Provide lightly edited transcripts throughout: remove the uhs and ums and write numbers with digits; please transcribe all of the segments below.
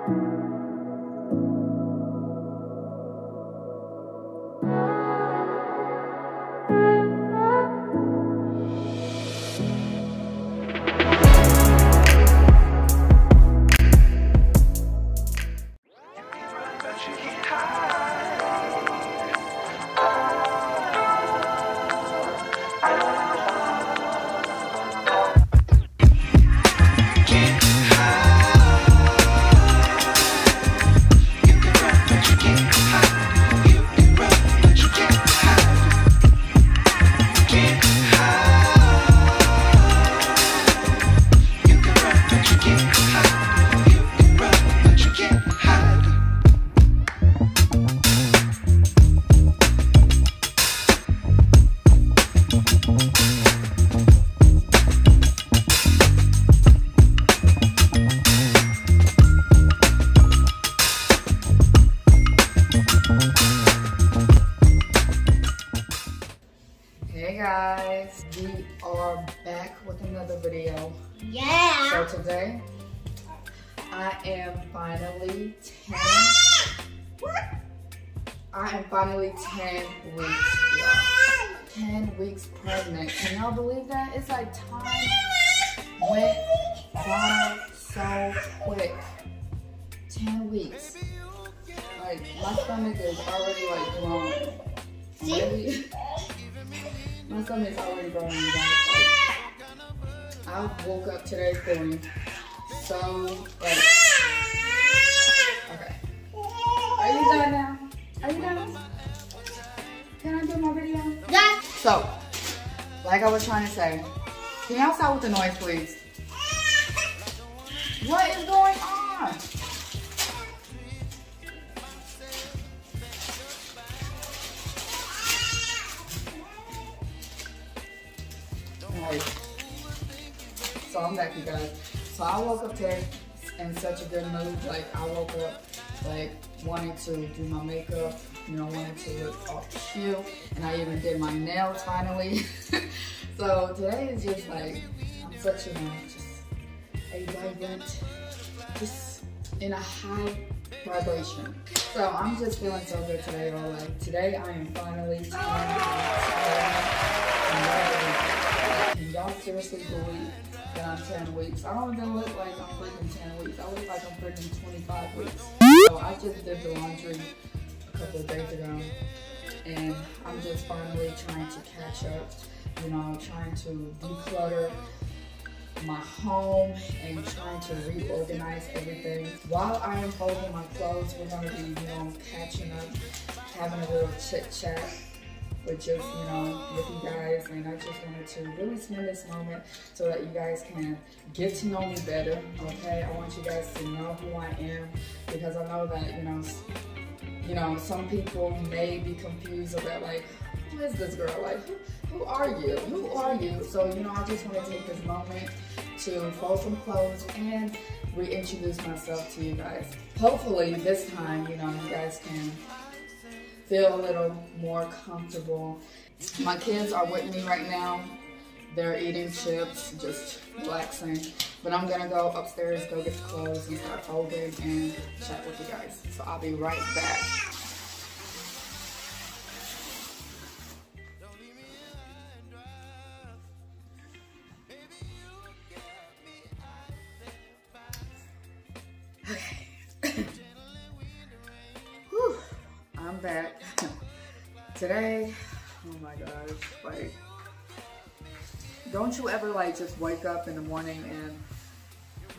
Hey guys, we are back with another video. Yeah. So today, I am finally 10 weeks, y'all. 10 weeks pregnant. Can y'all believe that? It's like time went by so quick. 10 weeks. Like, my stomach is already like grown. Really? My stomach's already growing, guys. Like, I woke up today feeling so like. Okay. Are you done now? Are you done? Can I do my video? Yes. So, like I was trying to say, can y'all stop with the noise, please? What is going on? So I'm back, you guys. So I woke up today in such a good mood. Like, I woke up like wanting to do my makeup, you know, wanting to look all cute, and I even did my nails finally. So today is just like, I'm such a vibrant, just in a high vibration. So I'm just feeling so good today, y'all. Like, today I am finally 10 weeks. Can y'all seriously believe that I'm 10 weeks? I don't even look like I'm freaking 10 weeks. I look like I'm freaking 25 weeks. So I just did the laundry a couple of days ago, and I'm just finally trying to catch up, you know, trying to declutter my home and trying to reorganize everything. While I am folding my clothes, we're gonna be, you know, catching up, having a little chit chat with just, you know, with you guys. And I just wanted to really spend this moment so that you guys can get to know me better, okay? I want you guys to know who I am, because I know that, you know, some people may be confused about, like, who is this girl? Like, who are you? Who are you? So, you know, I just want to take this moment to fold some clothes and reintroduce myself to you guys. Hopefully this time, you know, you guys can feel a little more comfortable. My kids are with me right now. They're eating chips, just relaxing. But I'm gonna go upstairs, go get the clothes and start folding and chat with you guys. So I'll be right back. Okay. Whew. I'm back. Today, oh my gosh, like, don't you ever like just wake up in the morning and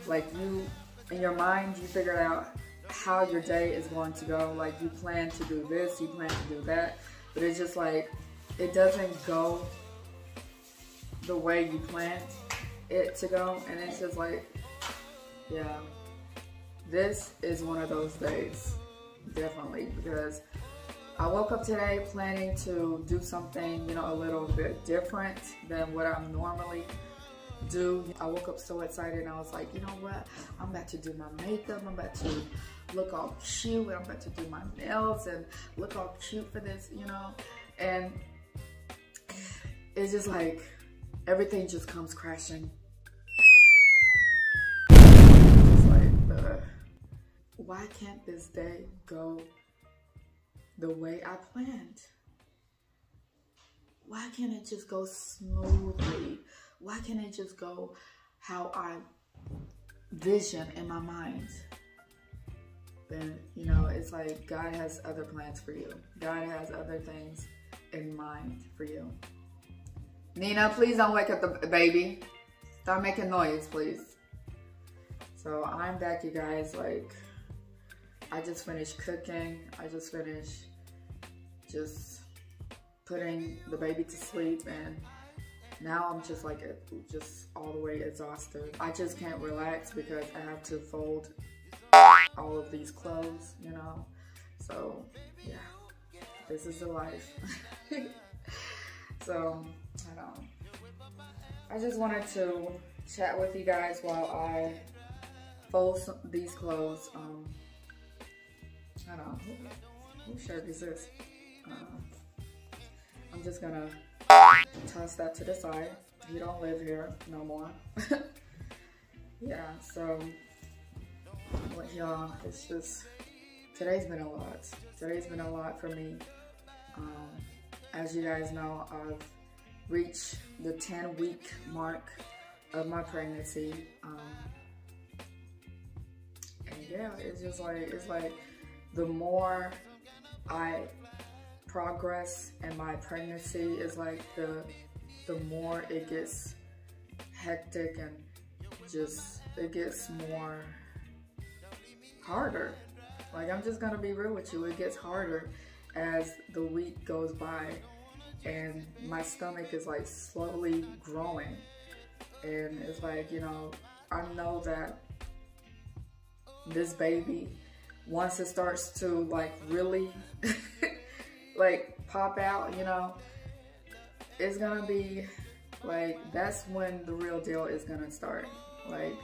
like you, in your mind, you figure out how your day is going to go. Like, you plan to do this, you plan to do that, but it's just like, it doesn't go the way you planned it to go. And it's just like, yeah, this is one of those days, definitely, because I woke up today planning to do something, you know, a little bit different than what I normally do. I woke up so excited and I was like, you know what? I'm about to do my makeup. I'm about to look all cute, and I'm about to do my nails and look all cute for this, you know? And it's just like, everything just comes crashing. It's like, why can't this day go the way I planned? Why can't it just go smoothly? Why can't it just go how I vision in my mind? Then, you know, it's like God has other plans for you. God has other things in mind for you. Nina, please don't wake up the baby. Stop making noise, please. So I'm back, you guys. Like, I just finished cooking. I just finished just putting the baby to sleep, and now I'm just like just all the way exhausted. I just can't relax because I have to fold all of these clothes, you know. So yeah, this is the life. So I don't know. I just wanted to chat with you guys while I fold these clothes. I don't know, whose shirt is this? I'm just gonna toss that to the side. You don't live here no more. Yeah, so y'all, it's just, today's been a lot. Today's been a lot for me. As you guys know, I've reached the 10-week mark of my pregnancy. And yeah, it's just like, it's like the more I progress in my pregnancy, is like the more it gets hectic, and just it gets more harder. Like, I'm just gonna be real with you, it gets harder as the week goes by, and my stomach is like slowly growing. And it's like, you know, I know that this baby, once it starts to like really like pop out, you know, it's gonna be like, that's when the real deal is gonna start. Like,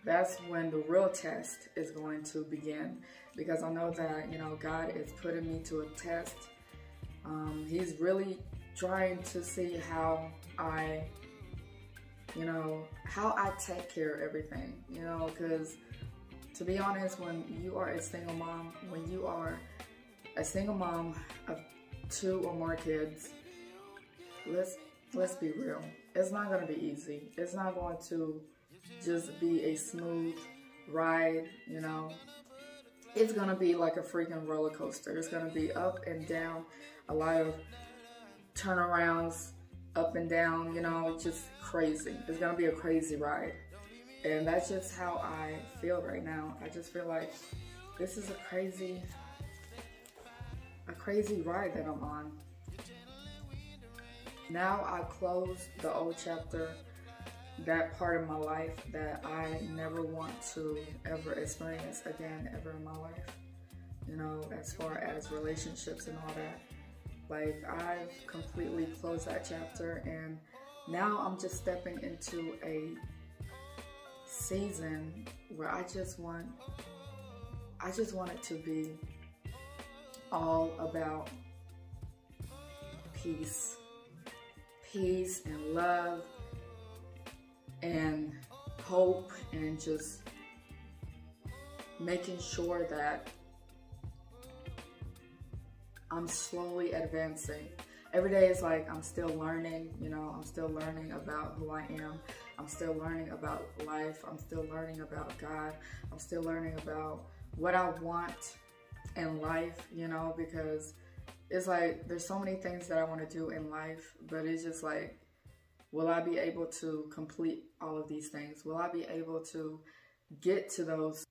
that's when the real test is going to begin, because I know that, you know, God is putting me to a test. He's really trying to see how I, you know, how I take care of everything, you know, because to be honest, when you are a single mom, when you are a single mom of 2 or more kids, let's be real, it's not going to be easy. It's not going to just be a smooth ride, you know. It's going to be like a freaking roller coaster. It's going to be up and down, a lot of turnarounds, up and down, you know, just crazy. It's going to be a crazy ride. And that's just how I feel right now. I just feel like this is a crazy ride that I'm on. Now I close the old chapter, that part of my life that I never want to ever experience again ever in my life. You know, as far as relationships and all that. Like, I've completely closed that chapter, and now I'm just stepping into a season where I just want it to be all about peace and love and hope, and just making sure that I'm slowly advancing. Every day is like I'm still learning, you know, I'm still learning about who I am. I'm still learning about life. I'm still learning about God. I'm still learning about what I want in life, you know, because it's like there's so many things that I want to do in life, but it's just like, will I be able to complete all of these things? Will I be able to get to those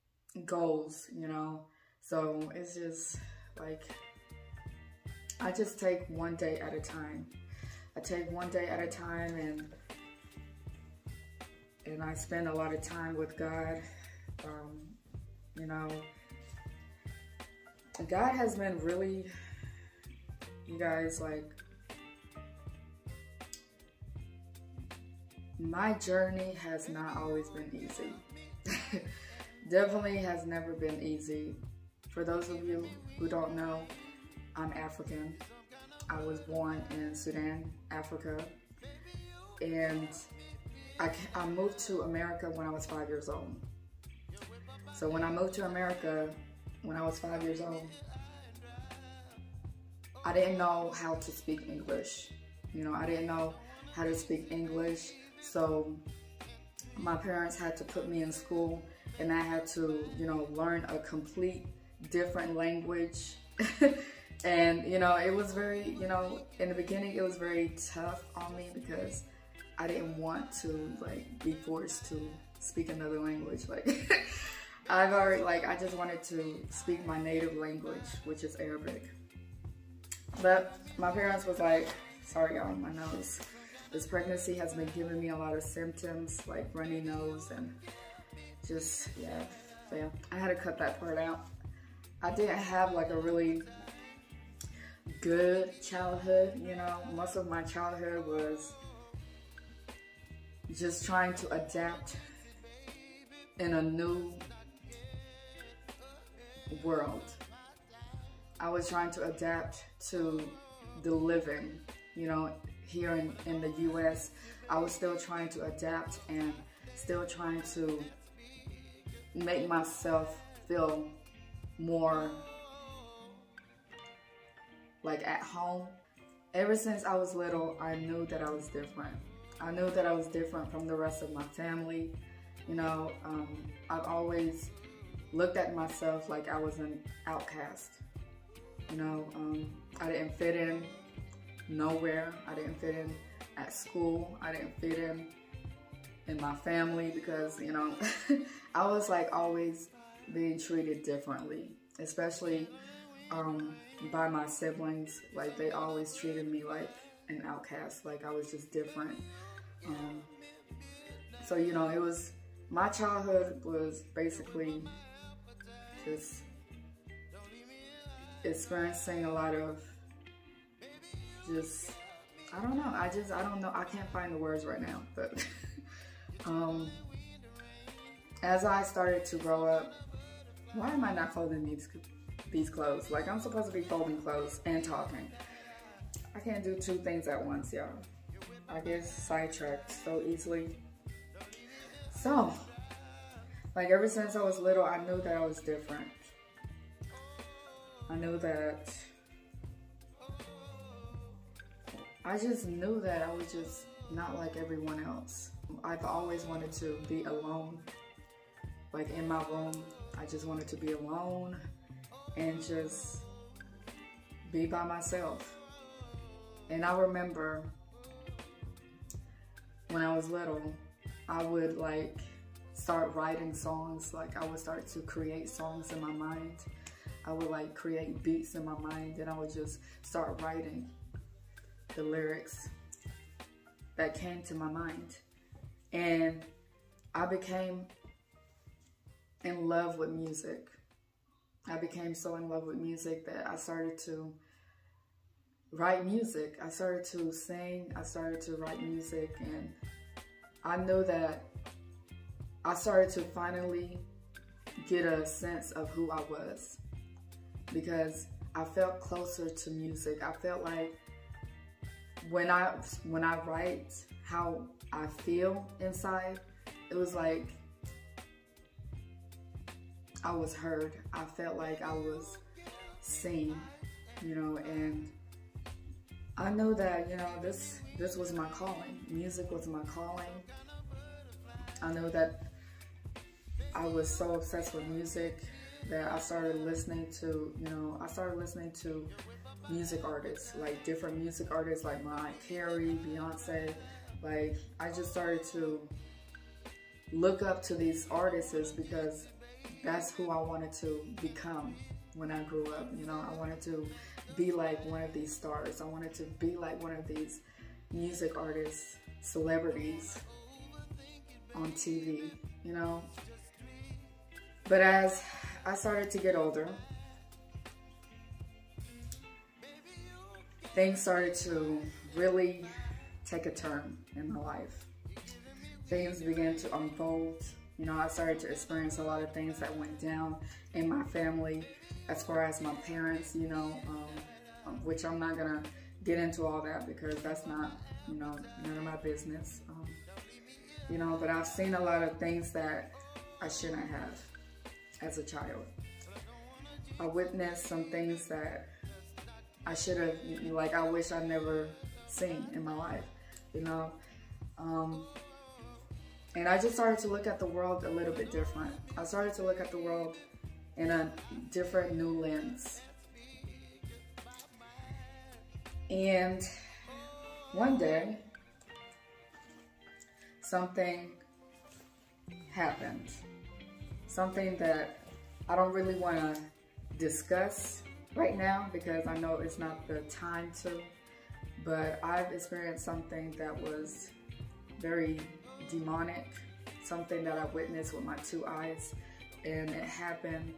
goals, you know? So it's just like, I just take one day at a time. I take one day at a time, and I spend a lot of time with God. You know, God has been really, you guys, like, my journey has not always been easy. Definitely has never been easy. For those of you who don't know, I'm African. I was born in Sudan, Africa, and I moved to America when I was 5 years old. So when I moved to America, when I was 5 years old, I didn't know how to speak English. You know, I didn't know how to speak English. So my parents had to put me in school, and I had to, you know, learn a complete different language. And, you know, it was very, you know, in the beginning, it was very tough on me because I didn't want to, like, be forced to speak another language. Like, I just wanted to speak my native language, which is Arabic. But my parents was like, sorry y'all, my nose. This pregnancy has been giving me a lot of symptoms, like runny nose and just, yeah, I had to cut that part out. I didn't have like a really good childhood, you know. Most of my childhood was just trying to adapt in a new world. I was trying to adapt to the living, you know, here in the US. I was still trying to adapt and still trying to make myself feel more like at home. Ever since I was little, I knew that I was different. I knew that I was different from the rest of my family. You know, I've always looked at myself like I was an outcast. You know, I didn't fit in nowhere. I didn't fit in at school. I didn't fit in my family because, you know, I was like always being treated differently, especially by my siblings. Like they always treated me like an outcast, like I was just different. So, you know, it was, my childhood was basically just experiencing a lot of just, I don't know, I don't know, I can't find the words right now, but as I started to grow up, why am I not folding these clothes? Like I'm supposed to be folding clothes and talking. I can't do two things at once, y'all. I get sidetracked so easily. So, like ever since I was little, I knew that I was different. I knew that, I just knew that I was just not like everyone else. I've always wanted to be alone. Like in my room, I just wanted to be alone and just be by myself. And I remember when I was little, I would like start writing songs. Like I would start to create songs in my mind. I would like create beats in my mind and I would just start writing the lyrics that came to my mind. And I became in love with music. I became so in love with music that I started to write music. I started to sing, I started to write music, and I knew that I started to finally get a sense of who I was because I felt closer to music. I felt like when I write how I feel inside, it was like I was heard. I felt like I was seen, you know, and I knew that, you know, this was my calling. Music was my calling. I know that I was so obsessed with music that I started listening to, you know, music artists, like different music artists like Mariah Carey, Beyonce. Like I just started to look up to these artists because that's who I wanted to become when I grew up. You know, I wanted to be like one of these stars. I wanted to be like one of these music artists, celebrities on TV, you know. But as I started to get older, things started to really take a turn in my life. Things began to unfold. You know, I started to experience a lot of things that went down in my family as far as my parents, you know, which I'm not gonna get into all that because that's not, you know, none of my business. You know, but I've seen a lot of things that I shouldn't have. as a child. I witnessed some things that I should have, like, I wish I never seen in my life, you know. And I just started to look at the world a little bit different. I started to look at the world in a different new lens. And one day, something happened. Something that I don't really want to discuss right now because I know it's not the time to, but I've experienced something that was very demonic, something that I witnessed with my 2 eyes, and it happened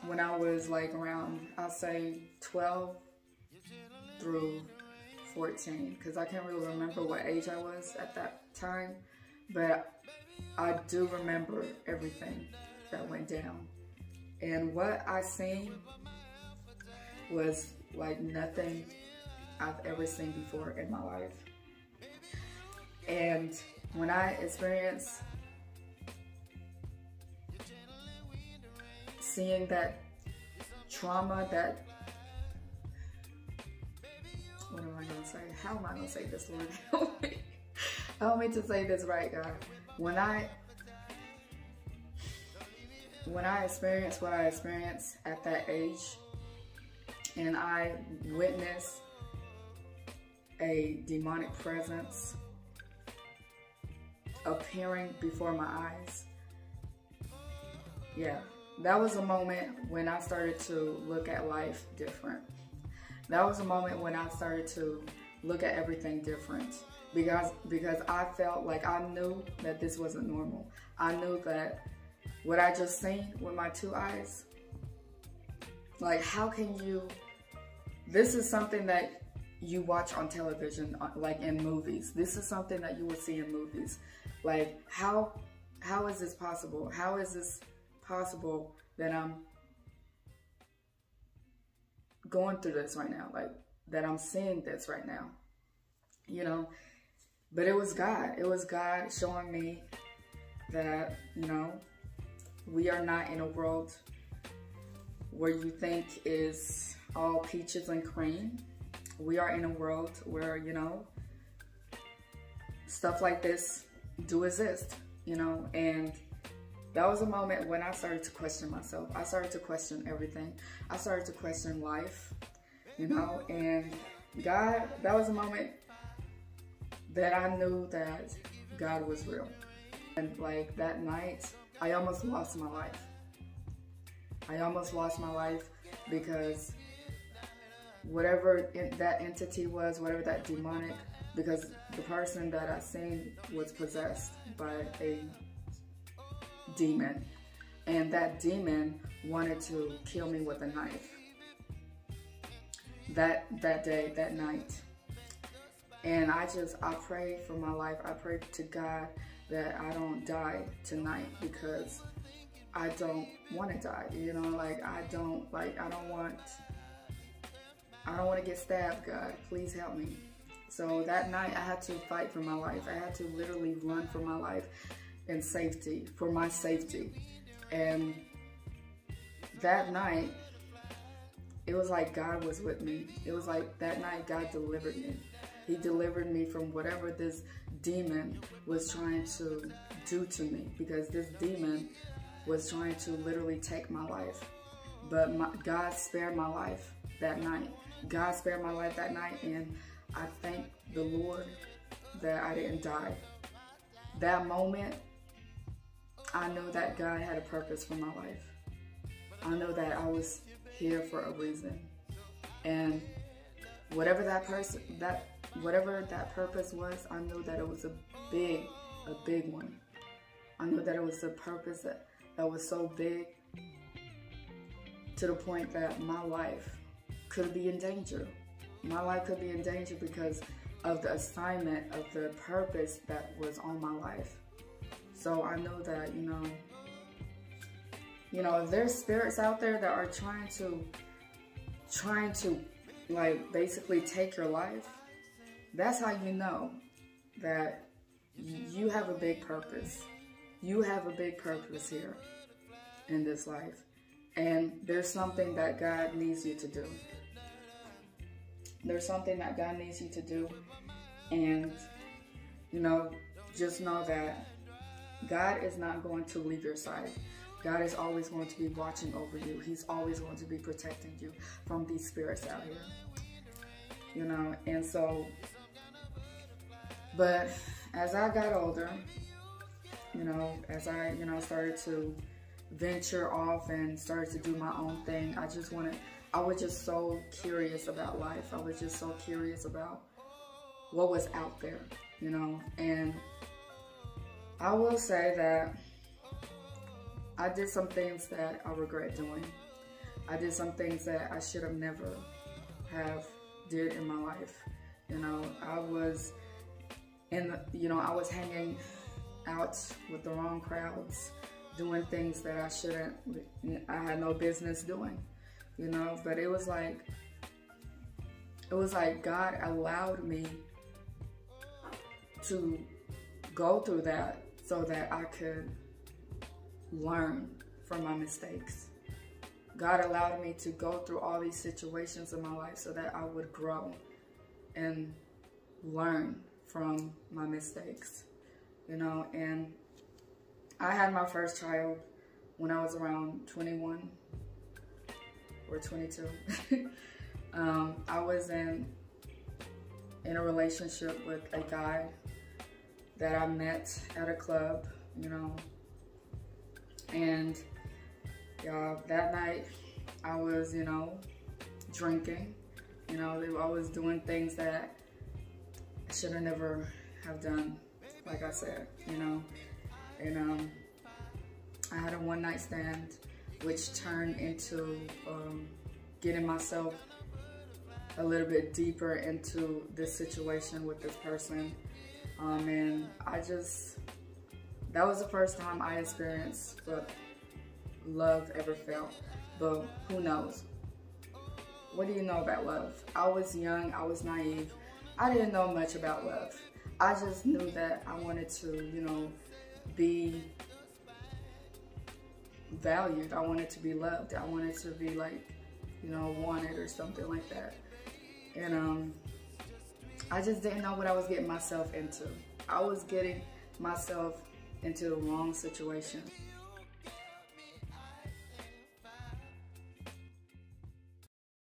when I was like around, I'll say 12 through 14, because I can't really remember what age I was at that time, but I do remember everything that went down. And what I seen was like nothing I've ever seen before in my life. And when I experienced seeing that trauma, that, what am I gonna say? How am I gonna say this, Lord? Help me to say this right, God. When I experienced what I experienced at that age, and I witnessed a demonic presence appearing before my eyes, yeah, that was a moment when I started to look at life different. That was a moment when I started to look at everything different, because I felt like I knew that this wasn't normal. I knew that what I just seen with my 2 eyes, like, how can you, this is something that you watch on television, like in movies. This is something that you will see in movies. Like, how is this possible? How is this possible that I'm going through this right now? Like, that I'm seeing this right now, you know? But it was God. It was God showing me that, you know, we are not in a world where you think is all peaches and cream. We are in a world where, you know, stuff like this do exist, you know. And that was a moment when I started to question myself. I started to question everything. I started to question life, you know. And God, that was a moment that I knew that God was real. And like that night, I almost lost my life. I almost lost my life because whatever that entity was, whatever that demonic, because the person that I seen was possessed by a demon, and that demon wanted to kill me with a knife. That day, that night. And I prayed for my life. I prayed to God that I don't die tonight, because I don't want to die, you know, like I don't want to get stabbed. God, please help me. So that night I had to fight for my life. I had to literally run for my life and safety, for my safety. And that night, it was like God was with me. It was like that night God delivered me. He delivered me from whatever this demon was trying to do to me, because this demon was trying to literally take my life. But God spared my life that night. God spared my life that night, and I thank the Lord that I didn't die. That moment, I know that God had a purpose for my life. I know that I was here for a reason. And whatever that purpose was, I know that it was a big one. I know that it was a purpose that was so big to the point that my life could be in danger. My life could be in danger because of the assignment, of the purpose that was on my life. So I know that, you know, if there's spirits out there that are trying to like basically take your life, that's how you know that you have a big purpose. you have a big purpose here in this life. And there's something that God needs you to do. There's something that God needs you to do. And, you know, just know that God is not going to leave your side. God is always going to be watching over you. He's always going to be protecting you from these spirits out here. You know, and so, but as I got older, you know, as I, you know, started to venture off and started to do my own thing, I was just so curious about life. I was just so curious about what was out there, you know, and I will say that I did some things that I regret doing. I did some things that I should have never have did in my life. You know, I was I was hanging out with the wrong crowds, doing things that I had no business doing, you know, but it was like God allowed me to go through that so that I could learn from my mistakes. God allowed me to go through all these situations in my life so that I would grow and learn from my mistakes, you know. And I had my first child when I was around 21 or 22. I was in a relationship with a guy that I met at a club, you know, and that night I was, you know, drinking, you know, I was doing things that I should have never have done, like I said, you know, and I had a one-night stand, which turned into getting myself a little bit deeper into this situation with this person, and that was the first time I experienced what love ever felt. But who knows? What do you know about love? I was young, I was naive. I didn't know much about love. I just knew that I wanted to, you know, be valued. I wanted to be loved. I wanted to be, like, you know, wanted or something like that. And I just didn't know what I was getting myself into. I was getting myself into the wrong situation.